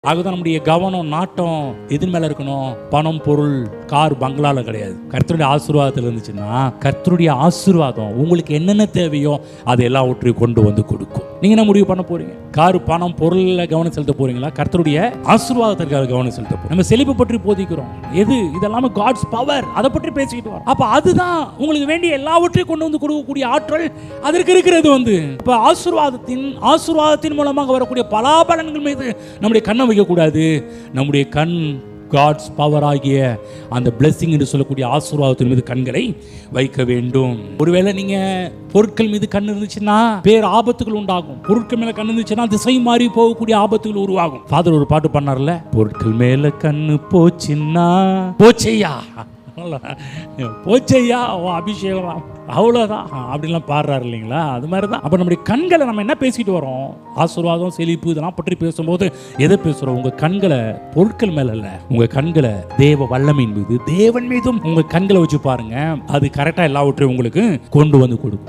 அதுதான் நம்முடைய கவனம் நாட்டம் எதன் மேல இருக்கணும்? பணம், பொருள், கார், பங்களால கிடையாது. கர்த்தருடைய ஆசீர்வாதத்தில் இருந்துச்சுன்னா கர்த்தருடைய ஆசீர்வாதம் உங்களுக்கு என்னென்ன தேவையோ அதை எல்லாவற்றையும் கொண்டு வந்து கொடுக்கும். நீங்க என்ன முடிவு பண்ண போறீங்க? கார், பணம், பொருள்ல கவனம் செலுத்த போறீங்களா? கர்த்தருடைய ஆசீர்வாதத்திற்காக கவனம் செலுத்த போறீங்க. நம்ம செழிப்பு பற்றி போதிக்கிறோம். எது இதெல்லாம் காட்ஸ் பவர், அதை பற்றி பேசிக்கிட்டு வரோம். அப்ப அதுதான் உங்களுக்கு வேண்டிய எல்லாவற்றையும் கொண்டு வந்து கொடுக்கக்கூடிய ஆற்றல் அதற்கு இருக்கிறது. இப்ப ஆசீர்வாதத்தின் மூலமாக வரக்கூடிய பலாபலன்கள் மீது நம்முடைய கண்ணை வைக்க கூடாது. நம்முடைய கண் காட்ஸ் பவர் ஆகிய அந்த பிளெஸிங் என்று சொல்லக்கூடிய ஆசீர்வாதத்தின் மீது கண்களை வைக்க வேண்டும். ஒருவேளை நீங்க பொருட்கள் மீது கண் இருந்துச்சுன்னா பேர் ஆபத்துகள் உண்டாகும். பொருட்கள் மேல கண் இருந்துச்சுன்னா திசை மாறி போகக்கூடிய ஆபத்துகள் உருவாகும். ஃபாதர் ஒரு பாட்டு பண்ணார்ல, பொருட்கள் மேல கண்ணு போச்சுன்னா போச்சையா போச்சையா அபிஷேகம் அவ்வளோதான் அப்படின்லாம் பாடுறாரு இல்லைங்களா? அது மாதிரி தான். அப்போ நம்முடைய கண்களை நம்ம என்ன பேசிட்டு வரோம்? ஆசீர்வாதம், செழிப்பு இதெல்லாம் பற்றி பேசும்போது எதை பேசுகிறோம்? உங்கள் கண்களை பொருட்கள் மேலே இல்லை, உங்கள் கண்களை தேவ வல்லமையின் மீது, தேவன் மீதும் உங்கள் கண்களை வச்சு பாருங்க. அது கரெக்டாக எல்லாவற்றையும் உங்களுக்கு கொண்டு வந்து கொடுக்கும்.